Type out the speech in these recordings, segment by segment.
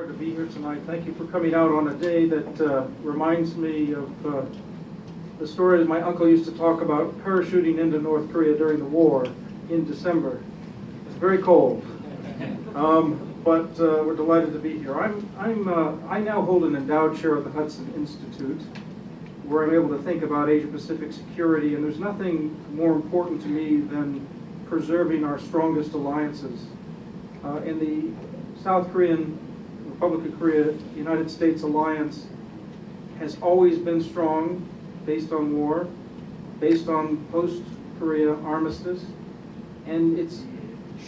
honor to be here tonight. Thank you for coming out on a day that reminds me of the story that my uncle used to talk about parachuting into North Korea during the war in December. It's very cold, but we're delighted to be here. I now hold an endowed chair at the Hudson Institute, where I'm able to think about Asia-Pacific security, and there's nothing more important to me than preserving our strongest alliances. In the South Korean, Republic of Korea, United States alliance has always been strong, based on war, based on post-Korea armistice, and it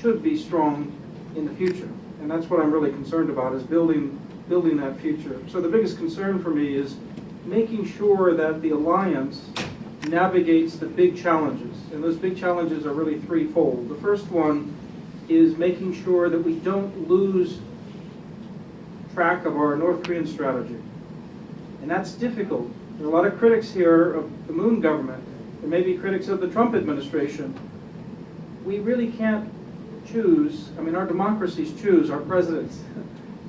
should be strong in the future. And that's what I'm really concerned about, is building that future. So the biggest concern for me is making sure that the alliance navigates the big challenges. And those big challenges are really threefold. The first one is making sure that we don't lose track of our North Korean strategy. And that's difficult. There are a lot of critics here of the Moon government. There may be critics of the Trump administration. We really can't choose, our democracies choose our presidents.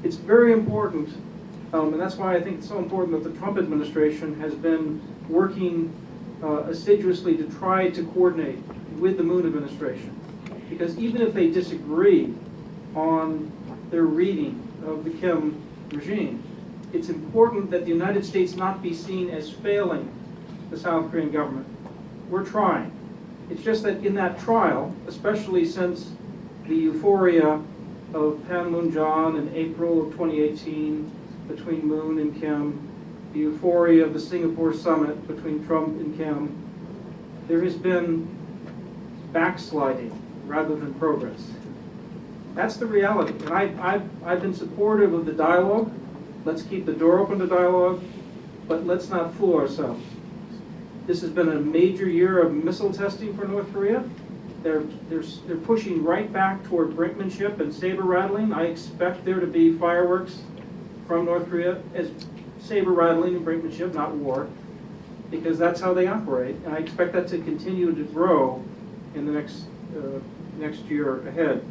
It's very important, and that's why I think it's so important that the Trump administration has been working assiduously to try to coordinate with the Moon administration. Because even if they disagree on their reading of the Kim regime, it's important that the United States not be seen as failing the South Korean government. We're trying. It's just that in that trial, especially since the euphoria of Panmunjom in April of 2018 between Moon and Kim, the euphoria of the Singapore summit between Trump and Kim, there has been backsliding rather than progress. That's the reality. And I've been supportive of the dialogue. Let's keep the door open to dialogue, but let's not fool ourselves. This has been a major year of missile testing for North Korea. They're pushing right back toward brinkmanship and saber rattling. I expect there to be fireworks from North Korea as saber rattling and brinkmanship, not war, because that's how they operate. And I expect that to continue to grow in the next year ahead.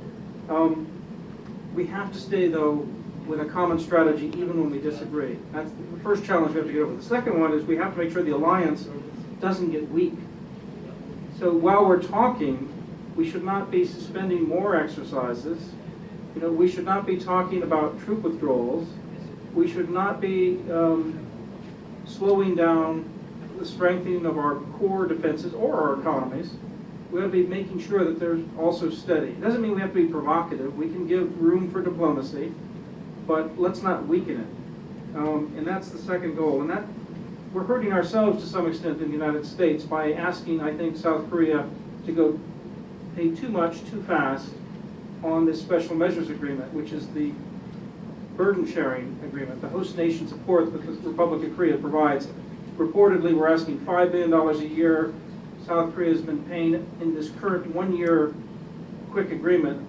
We have to stay, though, with a common strategy even when we disagree. That's the first challenge we have to get over. The second one is we have to make sure the alliance doesn't get weak. So while we're talking, we should not be suspending more exercises. We should not be talking about troop withdrawals. We should not be slowing down the strengthening of our core defenses or our economies. We have to be making sure that they're also steady. It doesn't mean we have to be provocative. We can give room for diplomacy, but let's not weaken it. And that's the second goal. And that we're hurting ourselves to some extent in the United States by asking, I think, South Korea to go pay too much, too fast on this special measures agreement, which is the burden sharing agreement, the host nation support that the Republic of Korea provides. Reportedly, we're asking $5 billion a year. South Korea has been paying in this current 1 year quick agreement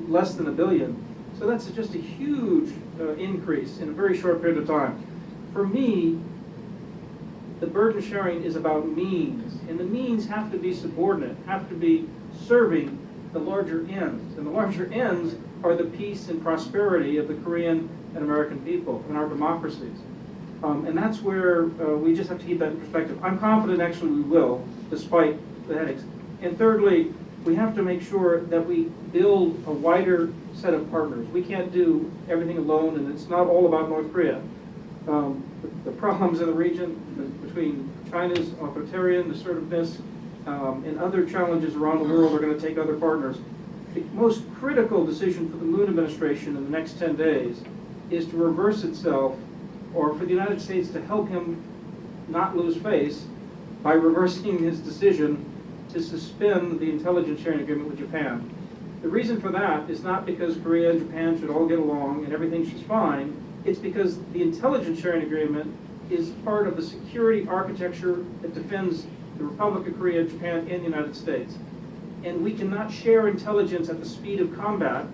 less than $1 billion. So that's just a huge increase in a very short period of time. For me, the burden sharing is about means, and the means have to be subordinate, have to be serving the larger ends. And the larger ends are the peace and prosperity of the Korean and American people and our democracies. And that's where we just have to keep that in perspective. I'm confident actually we will, despite the headaches. And thirdly, we have to make sure that we build a wider set of partners. We can't do everything alone, and it's not all about North Korea. The problems in the region between China's authoritarian assertiveness and other challenges around the world are going to take other partners. The most critical decision for the Moon administration in the next 10 days is to reverse itself, or for the United States to help him not lose face by reversing his decision to suspend the intelligence sharing agreement with Japan. The reason for that is not because Korea and Japan should all get along and everything should be fine. It's because the intelligence sharing agreement is part of the security architecture that defends the Republic of Korea, Japan, and the United States. And we cannot share intelligence at the speed of combat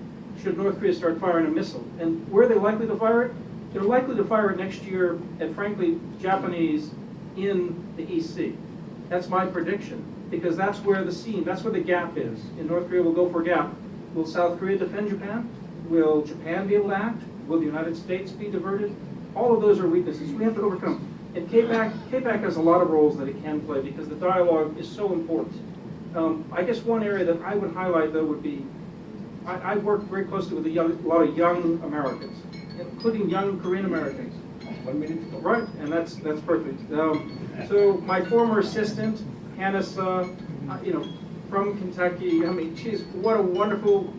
should North Korea start firing a missile. And where are they likely to fire it? They're likely to fire it next year at, frankly, Japanese in the East Sea. That's my prediction, because that's where the gap is. And North Korea will go for a gap. Will South Korea defend Japan? Will Japan be able to act? Will the United States be diverted? All of those are weaknesses we have to overcome. And Kapac has a lot of roles that it can play because the dialogue is so important. I guess one area that I would highlight, though, would be I work very closely with a lot of young Americans, including young Korean Americans. 1 minute. Right, and that's perfect. So my former assistant, Hannah, from Kentucky. I mean, what a wonderful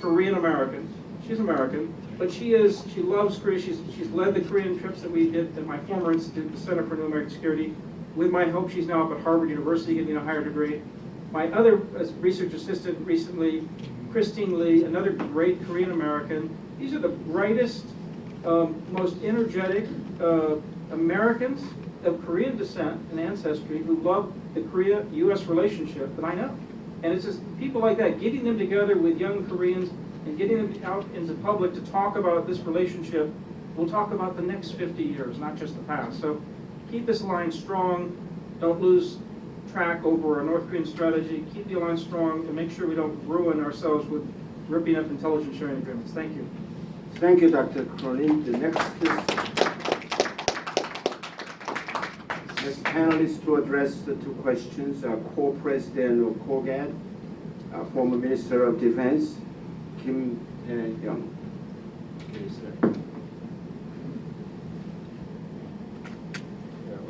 Korean American. She's American, but she loves Korea. She's led the Korean trips that we did at my former institute, the Center for New American Security. With my help, she's now up at Harvard University getting a higher degree. My other research assistant recently, Christine Lee, another great Korean American. These are the brightest, most energetic Americans of Korean descent and ancestry who love the Korea-U.S. relationship that I know. And it's just people like that, getting them together with young Koreans and getting them out into public to talk about this relationship. We'll talk about the next 50 years, not just the past. So keep this alliance strong. Don't lose track over our North Korean strategy. Keep the alliance strong and make sure we don't ruin ourselves with ripping up intelligence sharing agreements. Thank you. Thank you, Dr. Cronin. The next panelist to address the two questions are Co-President of KOGAD, former Minister of Defense, Kim Young.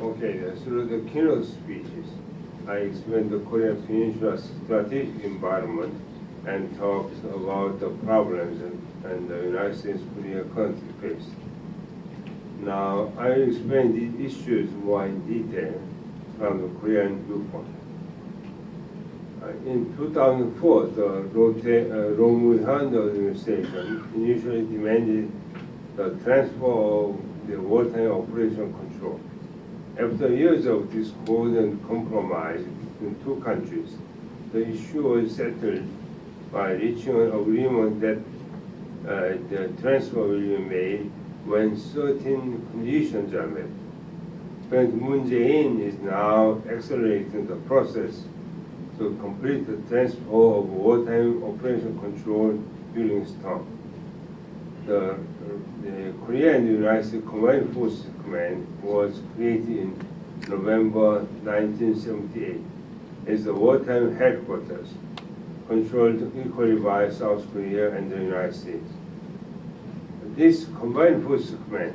Okay, through the keynote speeches, I explained the Korean Peninsula strategic environment and talked about the problems and the United States-Korea currently face. Now, I will explain these issues more in detail from the Korean viewpoint. In 2004, the Roh Moo-hyun administration initially demanded the transfer of the wartime operation control. After years of discord and compromise between two countries, the issue was settled by reaching an agreement that the transfer will be made when certain conditions are met. President Moon Jae-in is now accelerating the process to complete the transfer of wartime operation control during his term. The Korea and the United States Combined Forces Command was created in November 1978 as the wartime headquarters, controlled equally by South Korea and the United States. This Combined Forces Command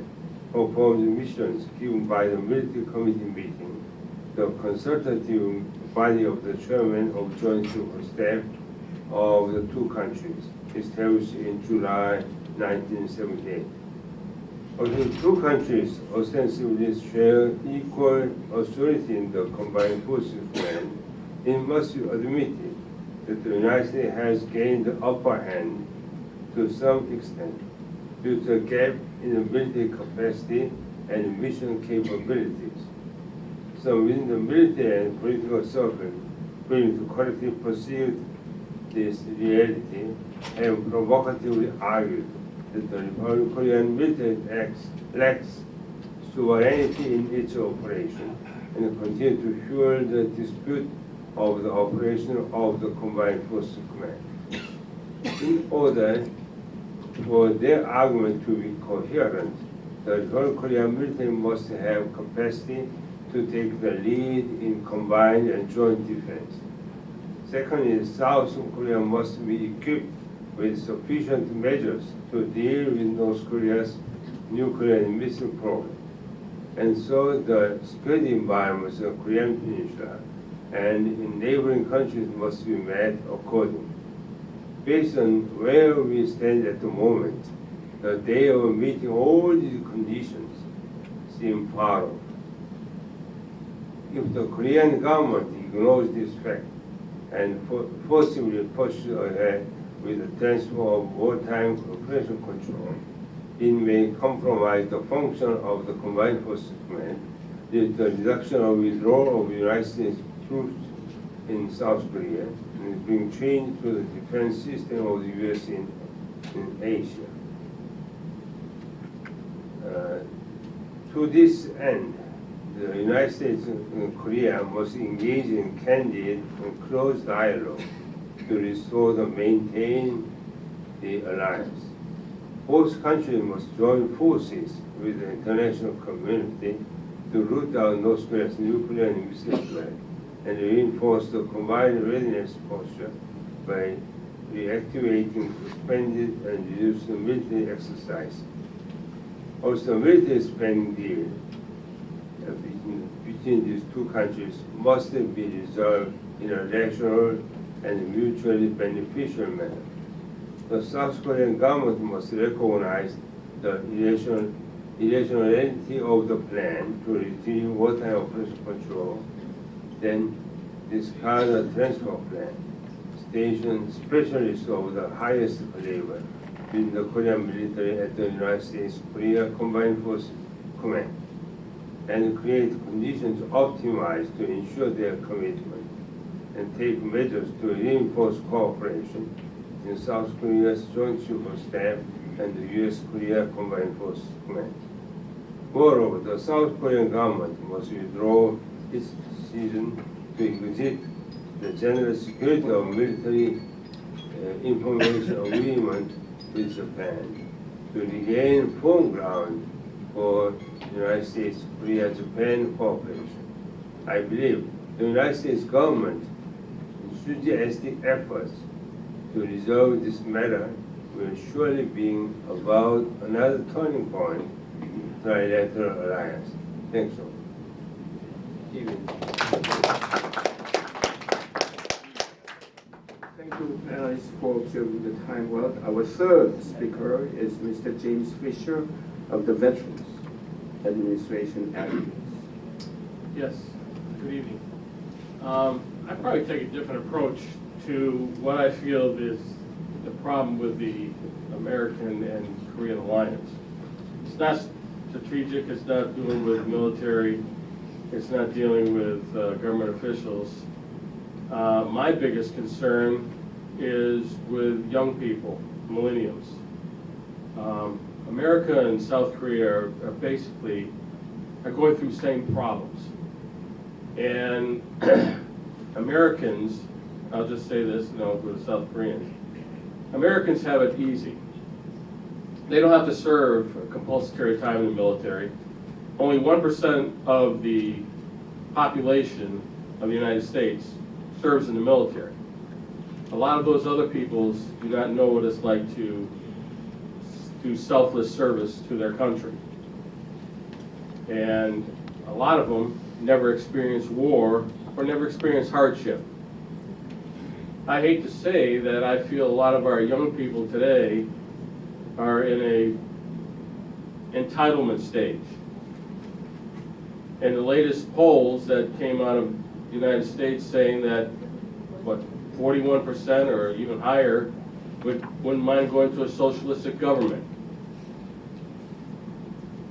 performs missions given by the Military Committee meeting, the consultative body of the chairman of Joint Chief of Staff of the two countries, established in July 1978. Although the two countries ostensibly share equal authority in the Combined Forces Command, it must be admitted that the United States has gained the upper hand to some extent due to a gap in the military capacity and mission capabilities. Some within the military and political circle, willing to correctly perceive this reality, have provocatively argued that the Republic Korean military lacks sovereignty in its operation and continue to fuel the dispute of the operation of the Combined Forces Command. In order for their argument to be coherent, the Republic Korean military must have capacity to take the lead in combined and joint defense. Second is South Korea must be equipped with sufficient measures to deal with North Korea's nuclear and missile program. And so the security environments of the Korean Peninsula and in neighboring countries must be met accordingly. Based on where we stand at the moment, the day of meeting all these conditions seems far off. If the Korean government ignores this fact and forcibly pushes ahead with the transfer of wartime operation control, it may compromise the function of the Combined Forces Command, the reduction or withdrawal of United States troops in South Korea, and bring change to the defense system of the U.S. in Asia. To this end, the United States and Korea must engage in candid and close dialogue to restore and maintain the alliance. both countries must join forces with the international community to root out North Korea's nuclear and missile threat and reinforce the combined readiness posture by reactivating suspended and reduced military exercise. Also, military spending deal between these two countries must be resolved in a rational and mutually beneficial manner. The South Korean government must recognize the irrationality of the plan to retrieve wartime operation control, then discard the transfer plan, station specialists of the highest caliber in the Korean military at the United States Korea Combined Forces Command, and create conditions optimized to ensure their commitment, and take measures to reinforce cooperation in South Korea's Joint Chief of Staff and the U.S. Korea Combined Forces Command. Moreover, the South Korean government must withdraw its decision to exit the general security of military information agreement with Japan to regain firm ground for United States, Korea, Japan cooperation. I believe the United States government enthusiastic efforts to resolve this matter will surely bring about another turning point in trilateral alliance. Thanks so Thank you, panelists, for observing the time well. Our third speaker is Mr. James Fisher of the Veterans Administration Advocates. Yes, good evening. I'd probably take a different approach to what I feel is the problem with the American and Korean alliance. It's not strategic, it's not dealing with military, it's not dealing with government officials. My biggest concern is with young people, millennials. America and South Korea are basically going through the same problems. And Americans, I'll just say this and I'll go to South Koreans. Americans have it easy. They don't have to serve a compulsory time in the military. Only 1% of the population of the United States serves in the military. A lot of those other peoples do not know what it's like to do selfless service to their country. And a lot of them never experienced war or never experienced hardship. I hate to say that I feel a lot of our young people today are in a entitlement stage. And the latest polls that came out of the United States saying that, 41% or even higher wouldn't mind going to a socialistic government.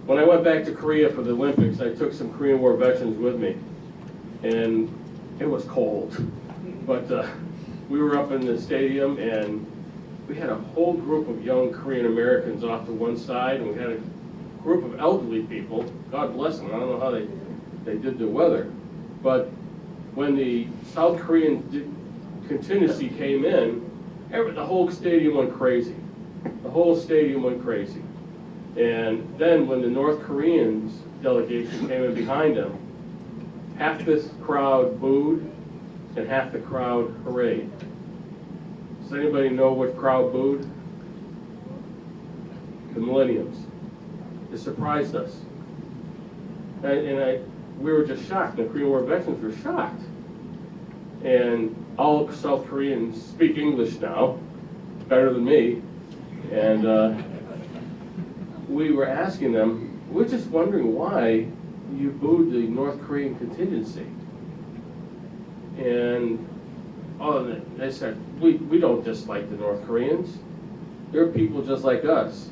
When I went back to Korea for the Olympics, I took some Korean War veterans with me, and it was cold. But we were up in the stadium, and we had a whole group of young Korean Americans off to one side, and we had a group of elderly people. God bless them. I don't know how they did the weather. But when the South Korean contingency came in, the whole stadium went crazy. The whole stadium went crazy. And then when the North Koreans delegation came in behind them, half this crowd booed and half the crowd hooray. Does anybody know what crowd booed? The millennials. It surprised us. And we were just shocked. The Korean War veterans were shocked. And all South Koreans speak English now, better than me. And we were asking them, we're just wondering why you booed the North Korean contingency. And they said, we don't dislike the North Koreans. They're people just like us.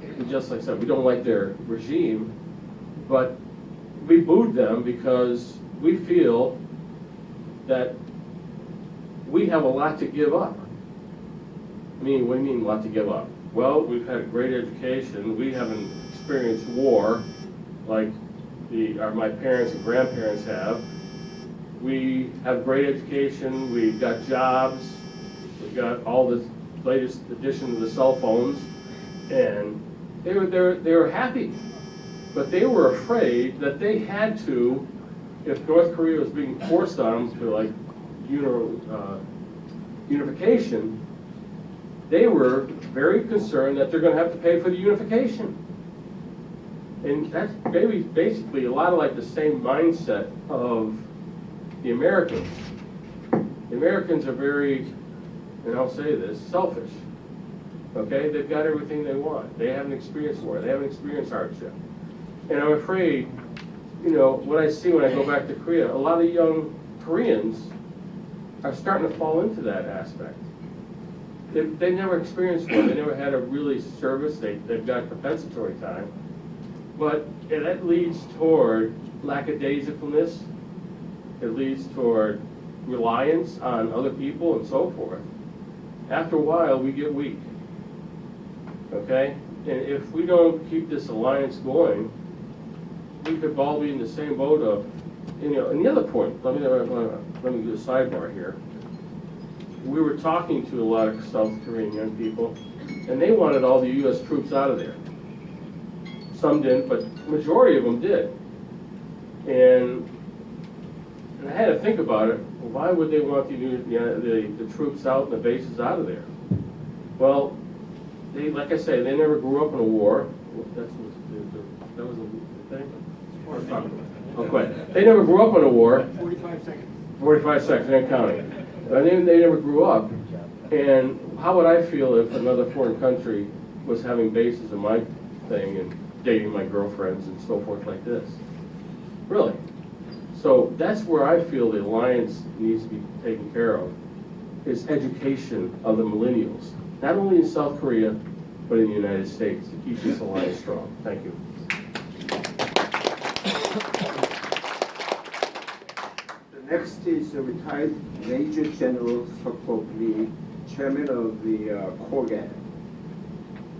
And just like I said, we don't like their regime, but we booed them because we feel that we have a lot to give up. I mean, what do you mean a lot to give up? Well, we've had a great education. We haven't experienced war like my parents and grandparents have. We have great education. We've got jobs. We've got all the latest edition of the cell phones. And they were happy, but they were afraid that they had to, if North Korea was being forced on them to like unification, they were very concerned that they're going to have to pay for the unification. And that's basically a lot of like the same mindset of the Americans. The Americans are very, and I'll say this, selfish. Okay, they've got everything they want. They haven't experienced war. They haven't experienced hardship. And I'm afraid, you know, what I see when I go back to Korea, a lot of young Koreans are starting to fall into that aspect. They've never experienced war. They never had a really service. They've got compensatory time. But that leads toward lackadaisicalness. It leads toward reliance on other people and so forth. After a while, we get weak. Okay? And if we don't keep this alliance going, we could all be in the same boat of, you know, and the other point, let me do a sidebar here. We were talking to a lot of South Korean young people, and they wanted all the U.S. troops out of there. Some didn't, but the majority of them did. And I had to think about it. Well, why would they want the troops out and the bases out of there? Well, they, like I say, they never grew up in a war. That was the thing? Okay. They never grew up in a war. 45 seconds. 45 seconds, and counting. They never grew up. And how would I feel if another foreign country was having bases in my thing and dating my girlfriends and so forth like this? Really? So that's where I feel the alliance needs to be taken care of, is education of the millennials, not only in South Korea, but in the United States, to keep this alliance strong. Thank you. The next is retired Major General Seok Lee, Chairman of the KOGAD,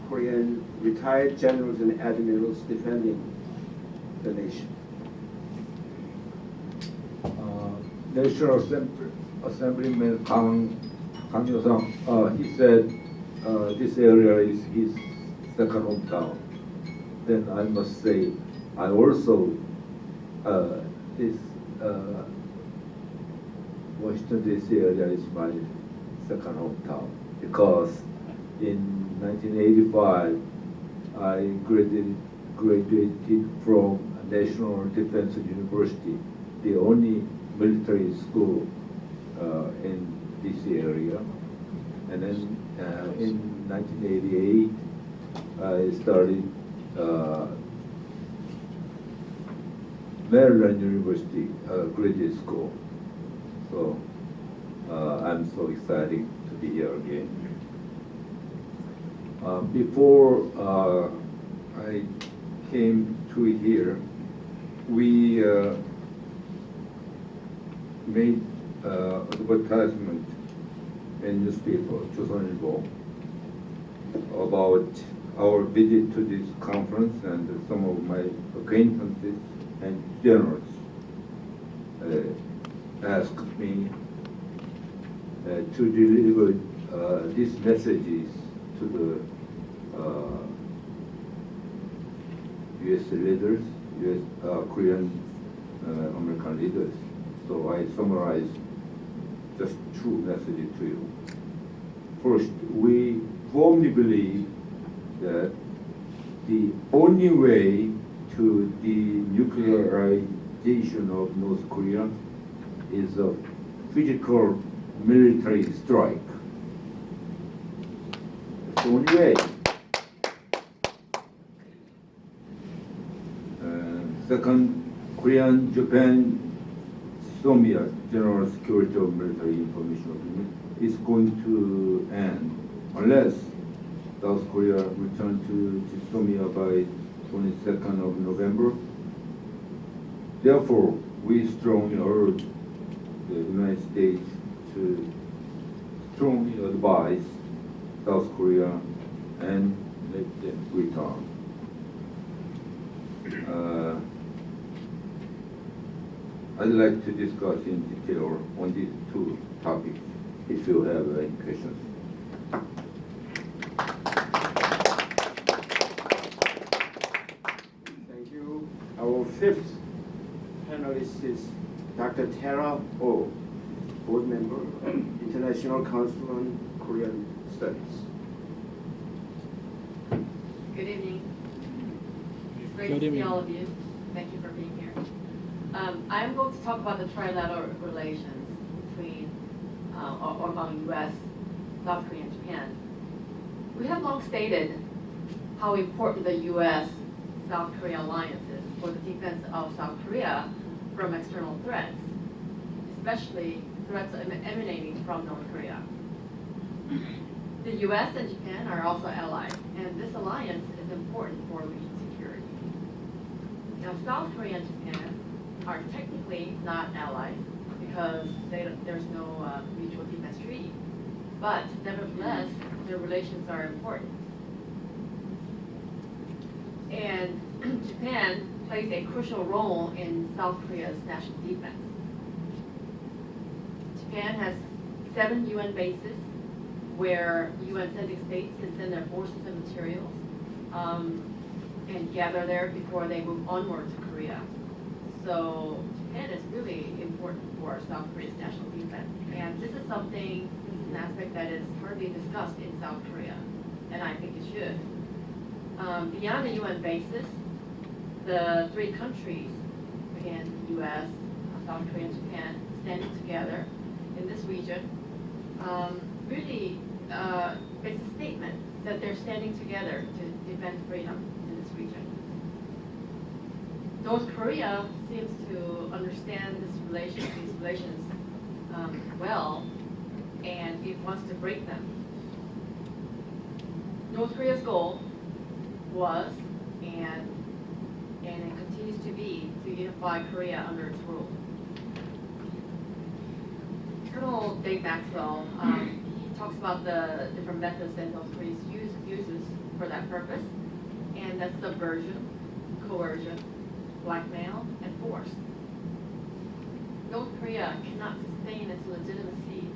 Korean Retired Generals and Admirals Defending the Nation. National Assemblyman Kang Yosang, he said this area is his second hometown. Then I must say, I also this Washington D.C. area is my second hometown because in 1985 I graduated from National Defense University, the only military school in D.C. area. And then in 1988, I started Maryland University graduate school. So I'm so excited to be here again. Before I came to here, we made advertisement in newspaper, 조선일보, about our visit to this conference, and some of my acquaintances and generals asked me to deliver these messages to the U.S. leaders, U.S. Korean American leaders. So I summarize just two messages to you. First, we firmly believe that the only way to denuclearization of North Korea is a physical military strike. That's the only way. Second, Korean, Japan, SOMIA, General Security of Military Information Agreement, is going to end unless South Korea return to SOMIA by 22nd of November. Therefore, we strongly urge the United States to strongly advise South Korea and let them return. I'd like to discuss in detail on these two topics if you have any questions. fifth panelist is Dr. Tara Oh, board member, International Council on Korean Studies. Good evening. It's great Good to see evening. all of you. Thank you for being here. I'm going to talk about the trilateral relations between or among U.S., South Korea, and Japan. We have long stated how important the U.S.-South Korea alliance is for the defense of South Korea from external threats, especially threats emanating from North Korea. The U.S. and Japan are also allies, and this alliance is important for regional security. Now, South Korea and Japan are technically not allies because there's no mutual defense treaty, but nevertheless, their relations are important. And Japan plays a crucial role in South Korea's national defense. Japan has 7 UN bases where UN sending states can send their forces and materials and gather there before they move onward to Korea. So Japan is really important for South Korea's national defense. And this is an aspect that is hardly discussed in South Korea, and I think it should. Beyond the UN bases, the 3 countries, again, US, South Korea, and Japan, standing together in this region, really makes a statement that they're standing together to defend freedom in this region. North Korea seems to understand these relations well, and it wants to break them. North Korea's goal was and it continues to be to unify Korea under its rule. Colonel Dave Maxwell, he talks about the different methods that North Korea uses for that purpose, and that's subversion, coercion, blackmail, and force. North Korea cannot sustain its legitimacy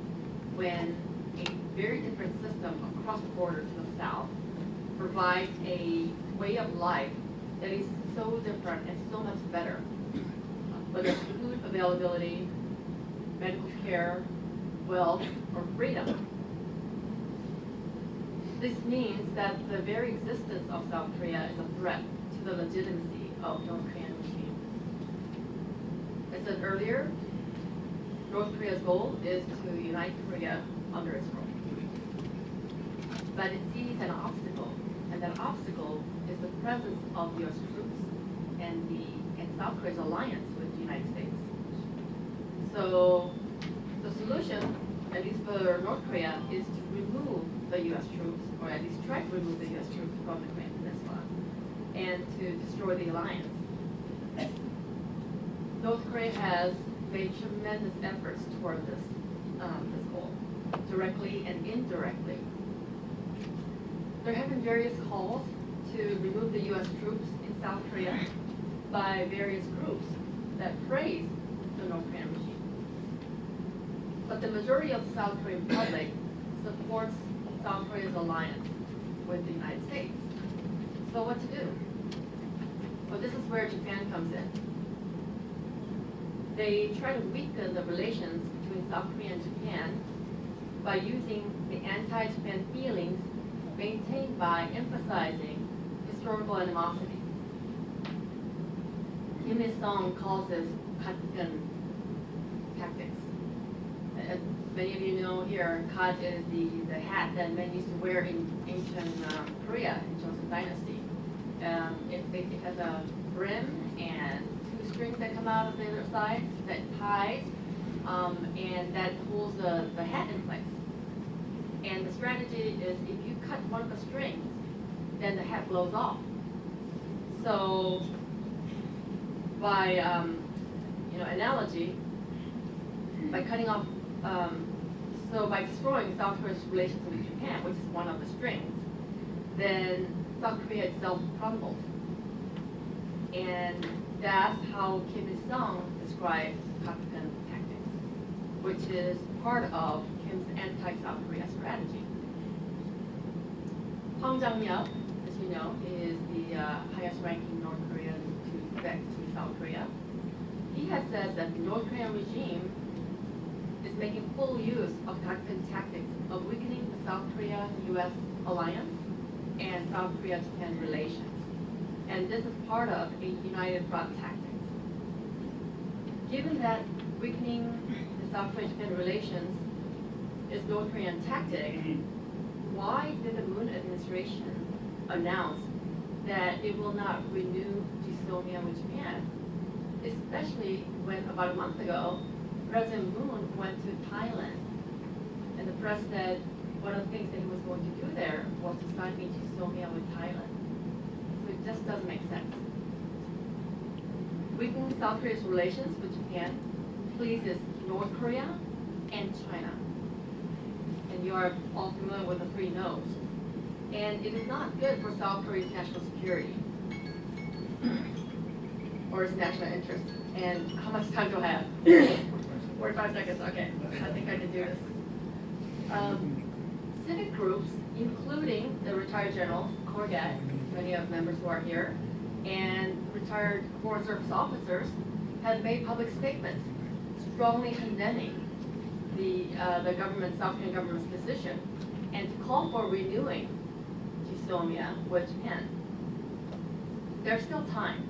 when a very different system across the border to the south provides a way of life that is so different and so much better, whether it's food availability, medical care, wealth, or freedom. This means that the very existence of South Korea is a threat to the legitimacy of North Korean regime. As said earlier, North Korea's goal is to unite Korea under its rule. But it sees an obstacle, and that obstacle is the presence of U.S. troops and South Korea's alliance with the United States. So the solution, at least for North Korea, is to remove the U.S. troops, or at least try to remove the U.S. troops from the Korean Peninsula, and to destroy the alliance. North Korea has made tremendous efforts toward this goal, directly and indirectly. There have been various calls to remove the U.S. troops in South Korea by various groups that praise the North Korean regime. But the majority of the South Korean public supports South Korea's alliance with the United States. So what to do? Well, this is where Japan comes in. They try to weaken the relations between South Korea and Japan by using the anti-Japan feelings maintained by emphasizing historical animosity. Kim Il-sung calls this Kapac tactics. As many of you know here, kat is the hat that men used to wear in ancient Korea, in Joseon Dynasty. It has a brim and 2 strings that come out of the other side that ties, and that holds the hat in place. And the strategy is if you cut one of the strings, then the hat blows off. So by analogy, by cutting off, so by destroying South Korea's relations with Japan, which is one of the strings, then South Korea itself crumbles. And that's how Kim Il-sung described Kapac tactics, which is part of Kim's anti-South Korea strategy. Hwang Jang-yeop, as you know, is the highest-ranking North Korean to defect to South has said that the North Korean regime is making full use of tactics of weakening the South Korea-U.S. alliance and South Korea-Japan relations. And this is part of a united front tactics. Given that weakening the South Korea-Japan relations is North Korean tactic, why did the Moon administration announce that it will not renew GSOMIA with Japan? Especially when about a month ago, President Moon went to Thailand, and the press said one of the things that he was going to do there was to sign a GSOMIA with Thailand. So it just doesn't make sense. Weakening South Korea's relations with Japan pleases North Korea and China. And you are all familiar with the three no's. And it is not good for South Korea's national security or its national interest. And how much time do I have? 45 seconds, okay. I think I can do this. Civic groups, including the retired generals, Corgat, many of members who are here, and retired Foreign Service officers have made public statements strongly condemning the government, South Korean government's position, and to call for renewing GSOMIA with Japan. There's still time.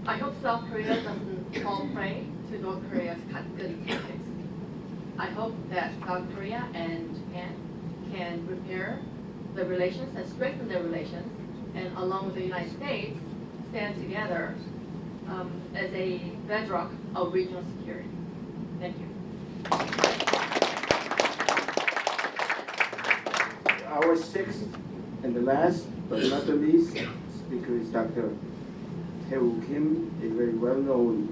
I hope South Korea doesn't fall prey to North Korea's cut-goody tactics. I hope that South Korea and Japan can repair the relations and strengthen their relations, and along with the United States, stand together as a bedrock of regional security. Thank you. Our sixth and the last, but not the least, speaker is Dr. Tae-woo Kim, a very well-known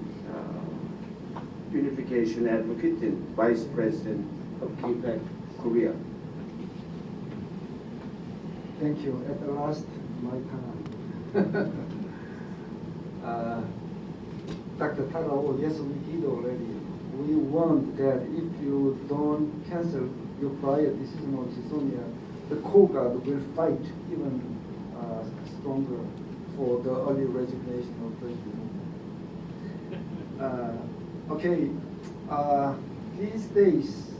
unification advocate and vice president of Kapac, Korea. Thank you. At the last, my time. Dr. Taro, yes, we did already. We warned that if you don't cancel your prior decision on GSOMIA, the Coast Guard will fight even stronger for the early resignation of President Moon. Okay, these days,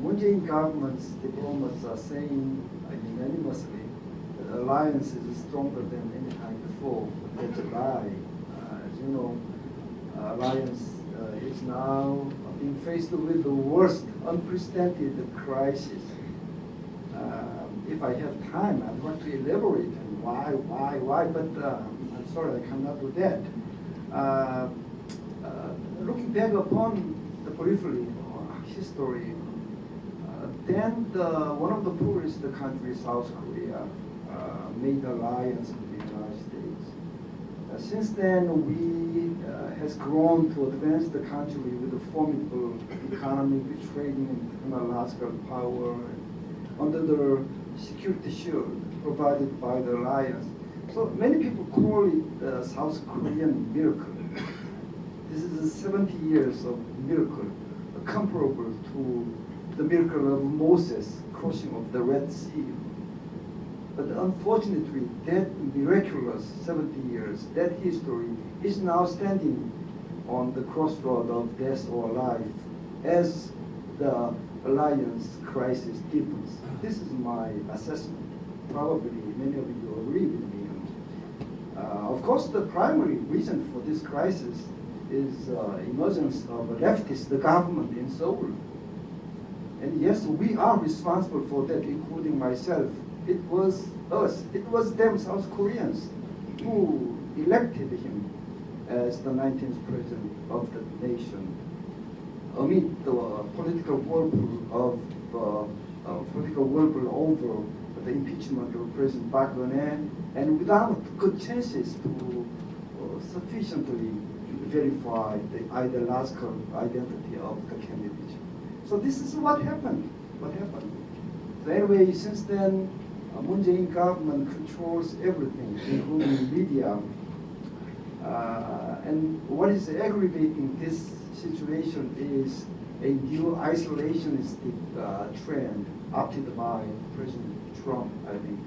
Moon Jae-in government's diplomats are saying unanimously that the alliance is stronger than any time before. But that's a lie. As you know, alliance is now being faced with the worst unprecedented crisis. If I have time, I'd want to elaborate on why, but I'm sorry, I cannot do that. Looking back upon the briefly history, then one of the poorest countries, South Korea, made alliance with the United States. Since then, we has grown to advance the country with a formidable economic, trading, and technological power under the security shield provided by the alliance. So many people call it the South Korean miracle. This is 70 years of miracle, comparable to the miracle of Moses crossing of the Red Sea. But unfortunately, that miraculous 70 years, that history is now standing on the crossroad of death or life as the alliance crisis deepens. This is my assessment. Probably many of you agree with me. Of course, the primary reason for this crisis is emergence of a leftist government in Seoul. And yes, we are responsible for that, including myself. It was us, it was them, South Koreans, who elected him as the 19th president of the nation amid the political whirlpool over the impeachment of President Park Geun-hye, and without good chances to sufficiently verify the ideological identity of the candidate. So this is what happened. So anyway, since then, Moon Jae-in government controls everything, including media. And what is aggravating this situation is a new isolationistic trend opted by President Trump, I think.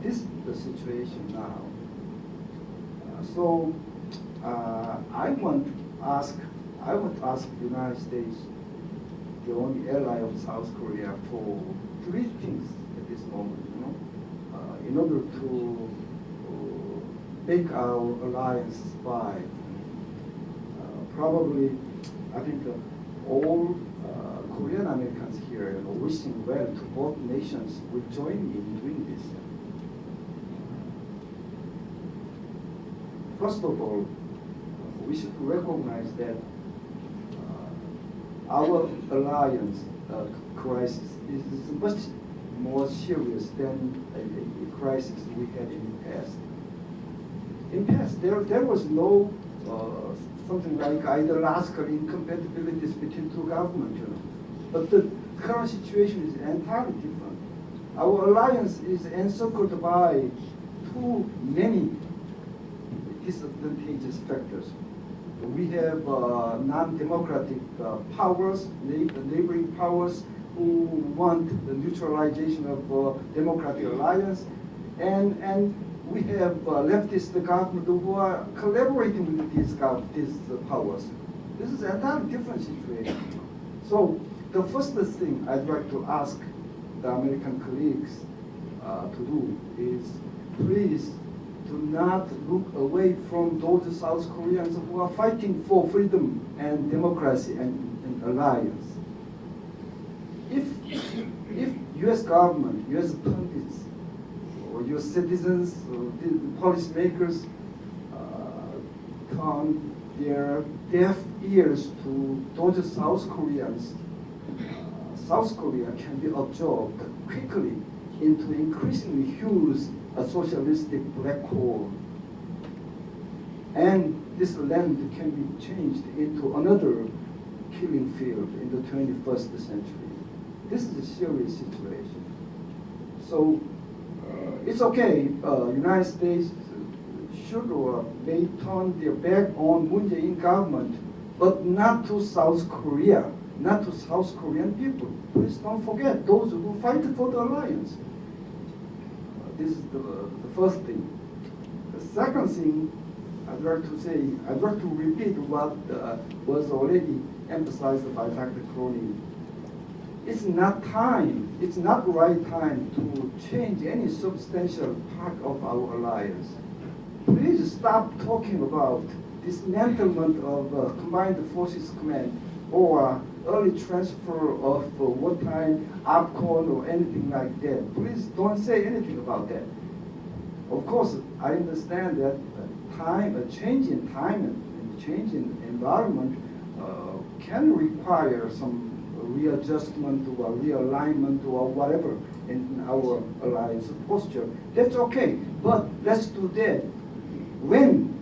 This is the situation now. So I want to ask the United States, the only ally of South Korea, for three things at this moment. In order to make our alliance survive. Probably, I think all Korean Americans here wishing well to both nations will join me in doing this. First of all, we should recognize that our alliance crisis is much more serious than a crisis we had in the past. In the past, there was no something like ideological incompatibilities between two governments, But the current situation is entirely different. Our alliance is encircled by too many disadvantageous factors. We have non-democratic powers, neighboring powers who want the neutralization of democratic alliance, and we have leftist government who are collaborating with these powers. This is an entirely different situation. So the first thing I'd like to ask the American colleagues to do is please do not look away from those South Koreans who are fighting for freedom and democracy and alliance. If U.S. government, U.S. pundits, or U.S. citizens, or the policymakers turn their deaf ears to those South Koreans, South Korea can be absorbed quickly into increasingly huge socialistic black hole. And this land can be changed into another killing field in the 21st century. This is a serious situation. So it's okay, United States should or may turn their back on Moon Jae-in government, but not to South Korea, not to South Korean people. Please don't forget those who fight for the alliance. This is the first thing. The second thing I'd like to say, I'd like to repeat what was already emphasized by Dr. Cronin. It's not the right time to change any substantial part of our alliance. Please stop talking about dismantlement of Combined Forces Command or early transfer of wartime APCON or anything like that. Please don't say anything about that. Of course, I understand that a change in time and change in environment can require some readjustment or realignment or whatever in our alliance posture. That's okay, but let's do that when